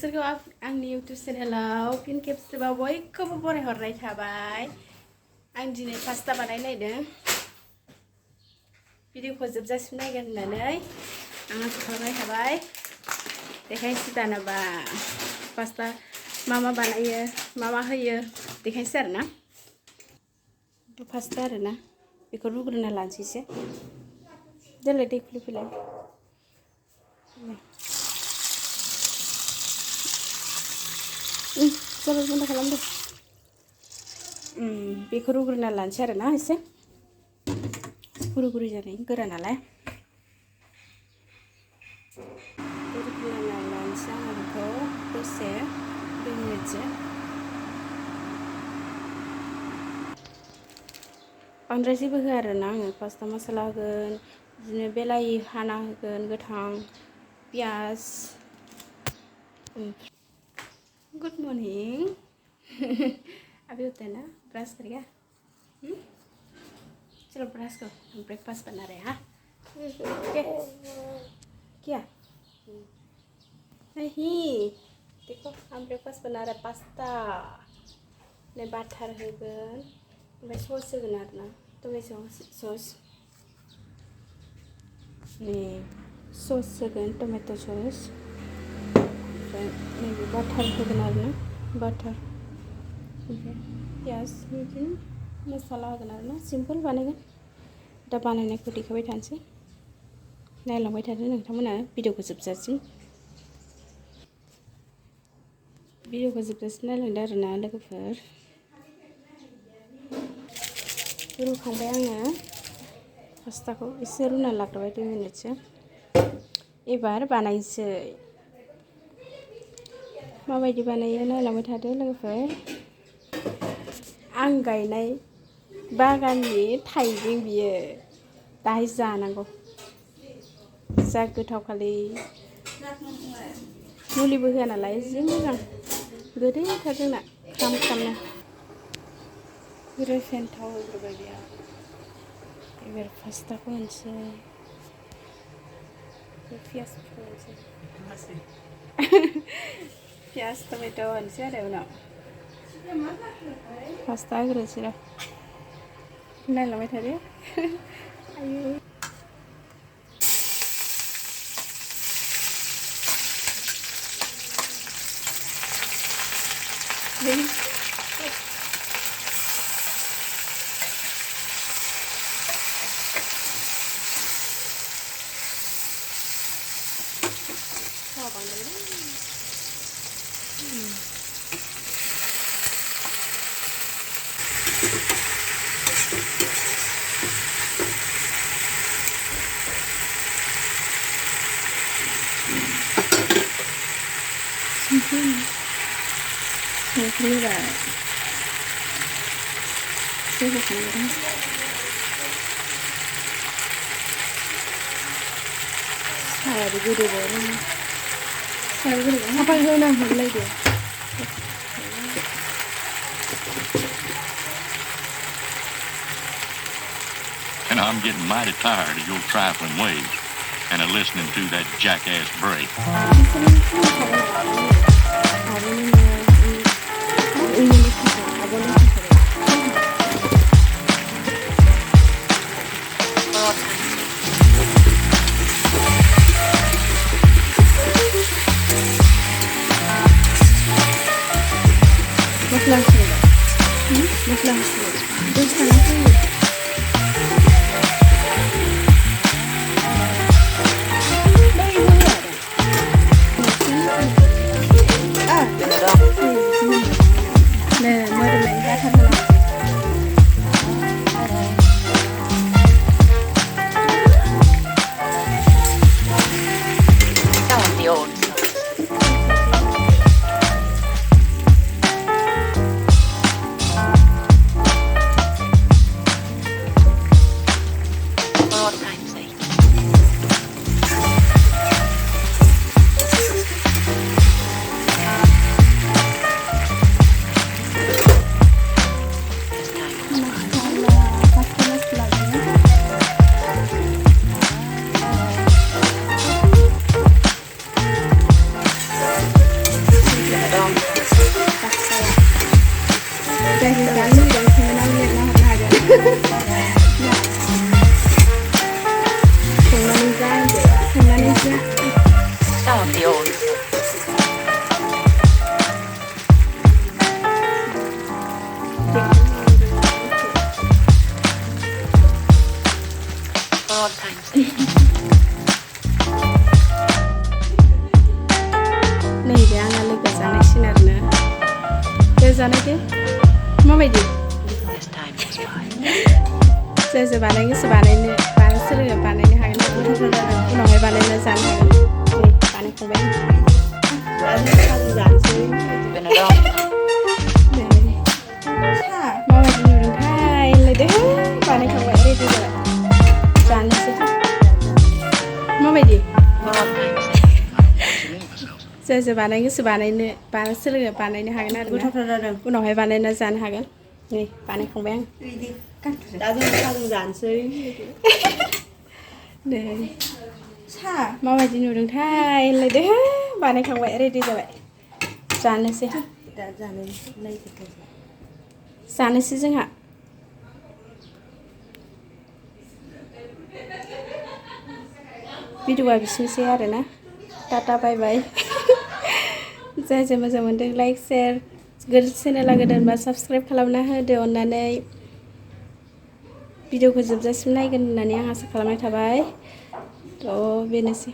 नोंसोरखौ आंनि YouTube चेनेलाव फिन खेबसेबाव बयखौबो बरायहरनाय थाबाय। आं दिनै पास्ता बानायनायदों। भिडिअखौ जोबजासिम नायगोन होननानै आं आसा खालामनाय थाबाय। देखायनोसै दानाबा पास्ता मा बानायो मा होयो देखायनोसै आरोना। पास्ता आरोना बेखौ रुग्रोना लानोसै एसे। देलाय दै फैलाय। जाबाय बन्द खालामदो। बेखौ रुग्रोना लानोसै आरोना एसे गुरै गुरै जानाय गोरा नालाय। रुग्रोना लानोसै आङो बेखौ दसे 2 मिनिटसो। बांद्राय जेबो होआ आरोना आङो पास्ता मस्ला होगोन, बिदिनो बेलाहि हाना होगोन, गोथां पियाज। Good morning. अभी होता है ना ब्रश कर गया। चलो ब्रश करो, हम ब्रेकफास्ट बना रहे हैं। हाँ क्या नहीं, देखो हम ब्रेकफास्ट बना रहे पास्ता ने बाटार होगोन ओमफ्राय सस होगोन आरोना टमेट' सस ने सस होगोन टमेट' सस ओमफ्राय नैबे बाटार होगोन आरोना बाटार ओमफ्राय पियाज बिदिनो मस्ला होगोन आरोना सिम्पोल बानायगोन। दा बानायनायखौ देखायबाय थानोसै, नायलांबाय थादो नोंथांमोना भिडिअखौ जोबजासिम। भिडिअखौ जोबजासिम नायलांदो आरोना लोगोफोर। रुखांबाय आङो पास्ताखौ एसे रुना लाग्रोबाय 2 मिनिटसो। एबार बानायनोसै। माबायदि बानायो नायलांबाय थादो लोगोफोर। आं गायनाय बागाननि थाइबें बियो दाहाय जानांगौ। जा गोथावखालै, मुलिबो होआ नालाय जि मोजां गोदैथार जोंना ख्राम ख्रामनो। रेफाइन थाव होग्रोबाय बेयाव। एबार पास्ताखौ होनोसै, पियाजखौ होनोसै, पियाज टमेट' होनोसै आरो उनाव पास्ता होग्रोनोसै र'। नायलांबाय थादो। आयु संख्रि होबाय, एसे होखांबाय। सायाबो गोदौबाय आरो सायाबो गोदौबाय हाबा होना हरलायदो। And I'm getting mighty tired of your trifling ways and of listening to that jackass Bray. जायखौ जानो लुबैदों कमेन्टआव लिरना हरनो हागोन संनानै जा होनदो संनानै जा Some of the old. All times. नैबे आंना लोगो जानायसिन आरोना दे जानायदो माबायदि This time was fine. जो बानाय गोसो बानायनो सोलोङो बानायनो हागोन उनावहाय बानायना जानो हागोन नै बानायखांबाय जानोसै Been a long time. माबायदि नुदोंथाय होनलायदो बानायखांबाय रेडि जाबाय जानोसै माबायदि All times. जो बानाय गोसो बानायनो सोलोङो बानायनो हागोन आरो उनावहाय बानायना जानो हागोन नै बानायखांबाय आं दा जों साहाजों जानोसै नै माबायदि नुदोंथाय होनलायदो बानायखांबाय रेडि जाबाय जानोसै दा जानायसै जानोसै जोंहा भिडिअआ बिसिनोसै आरोना टाटा बाय बाय जाय मोजां मोनदों लाइक शेयार चेनेला गोदानबा साबस्क्राइब खालामना होदो अननानै भिडिअखौ जोबजासिम नायगोन होननानै आं आसा खालामनाय थाबाय थ' बेनोसै